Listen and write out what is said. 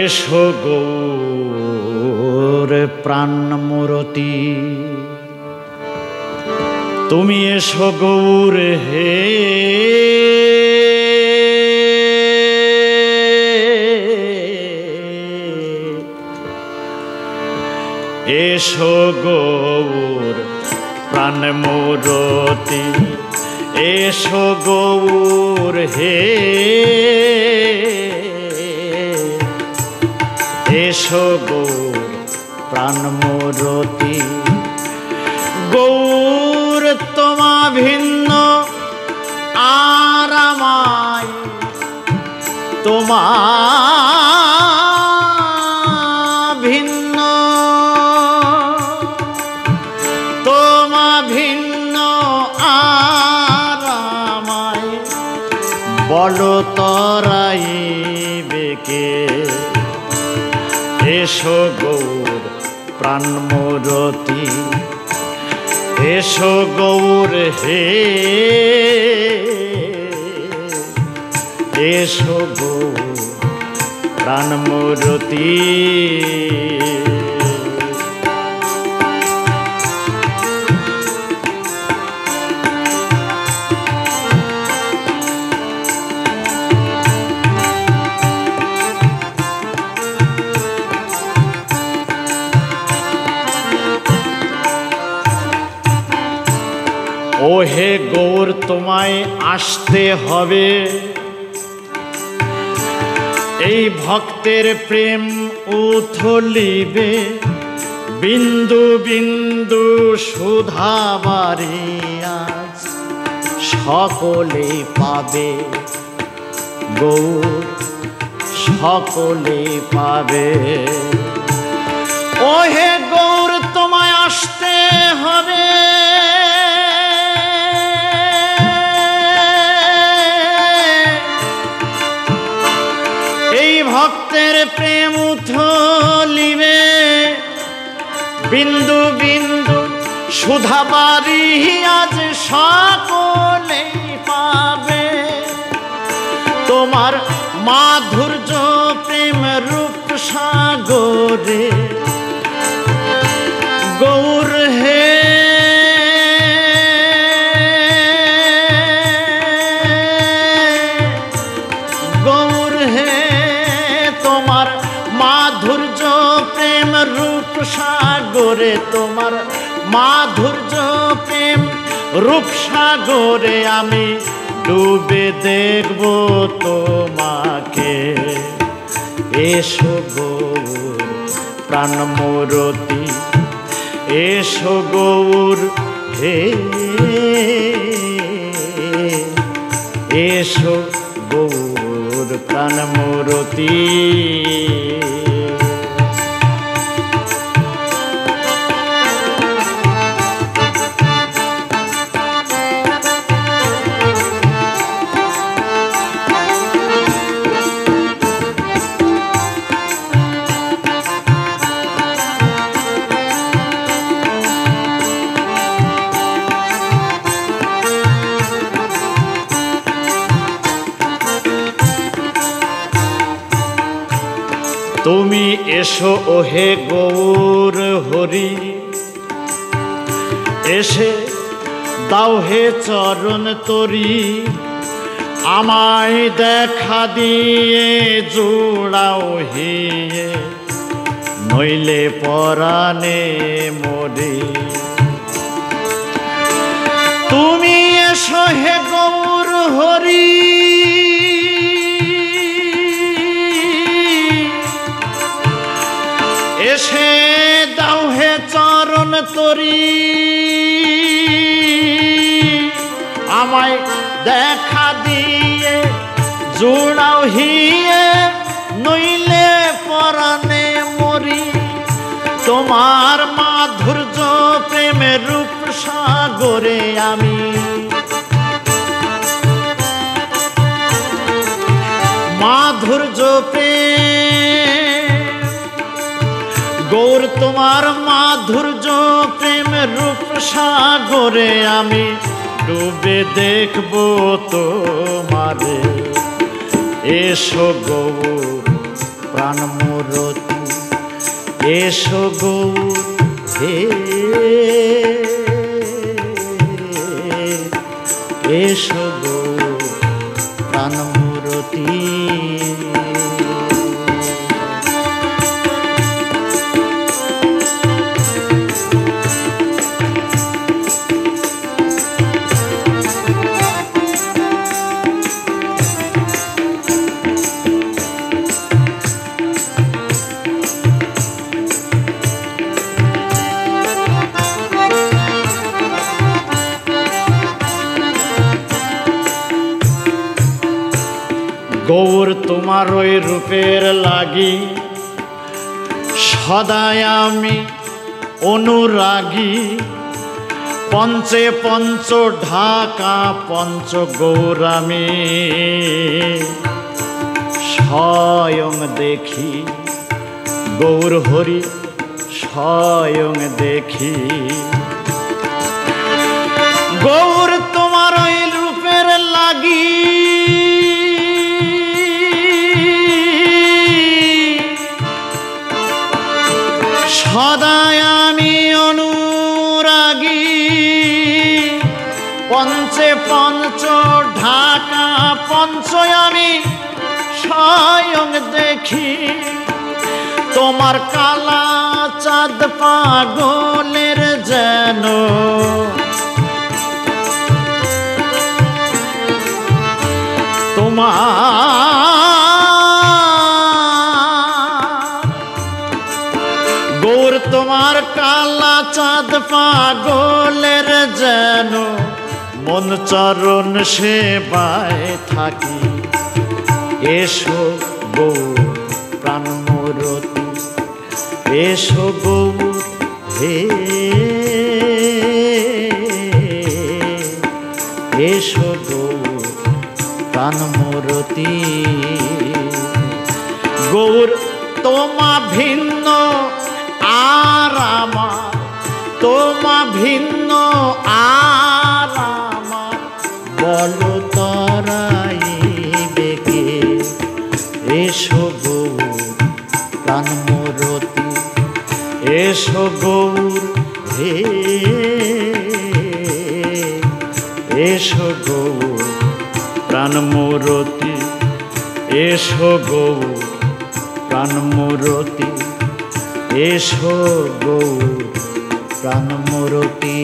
এসো গৌর প্রাণ মূরতি, তুমি এসো গৌর হে। এসো গৌর প্রাণ মূরতি, এসো গৌর হে। এসো গৌর প্রাণ মূরতি, গৌর তোমা ভিন্ন আর আমায়, তোমা ভিন্ন, তোমা ভিন্ন আর আমায়, বলো তরাইবে কে। এসো গৌর প্রাণ মূরতি, এসো গৌর হে। এসো গৌর প্রাণ মূরতি। ও হে গৌর তোমায় আসতে হবে, এই ভক্তের প্রেম উথলিবে, বিন্দু বিন্দু সুধা বারি আজ সকলে পাবে গৌর, সকলে পাবে। ও হে গৌর তোমায় আসতে হবে, ভক্তের প্রেম উথলিবে, বিন্দু বিন্দু সুধা বারি আজ সকলে পাবে। তোমার মাধুর্য প্রেম রূপ সাগরে গৌর হে। মাধুর্য প্রেম রূপ সাগরে, তোমার মাধুর্য প্রেম রূপ সাগরে আমি ডুবে দেখব তোমাকে। এসো গৌর প্রাণ মূরতি, এসো গৌর হে। এসো গৌর প্রাণ মূরতি। তুমি এসো ওহে গৌর হরি, এসে দাও হে চরণ তরি, আমায় দেখা দিয়ে জোড়াও হিয়ে, নইলে পরাণে মরি। তুমি এসো হে গৌর হরি, এসে দাও হে চরণ তরি, আমায় দেখা দিয়ে জোড়াও হিয়ে, নইলে পরাণে মরি। তোমার মাধুর্য প্রেমের রূপ সাগরে আমি মাধুর্য প্রেম, গৌর তোমার মাধুর্য প্রেম রূপ সাগরে আমি ডুবে দেখবো তোমারে। এসো গৌর প্রাণমূরতি এসো গৌর হে এসো গৌর প্রাণমূরতি গৌর তোমার ওই রূপের লাগি সদাই আমি অনুরাগী পঞ্চে পঞ্চ ঢাকা পঞ্চ গৌর আমি স্বয়ং দেখি গৌর হরি স্বয়ং দেখি গৌর তোমার ওই রূপের লাগি সদাই আমি অনুরাগী পঞ্চে পঞ্চ ঢাকা পঞ্চ আমি স্বয়ং দেখি তোমার কালা চাঁদ পাগলের যেন গৌর তোমার কালা চাঁদ পাগলের যেন মন চরণ সেবায় থাকি এসো গৌর প্রাণমূরতি এসো গৌর হে এসো গৌর প্রাণমূরতি গৌর তোমা ভিন্ন আর আমার তোমা ভিন্ন আর আমার বলো তরাইবে কে এসো গৌর প্রাণমূরতি এসো গৌর হে এসো গৌর প্রাণমূরতি এসো গৌর প্রাণমূরতি এসো গৌর প্রাণমূরতি।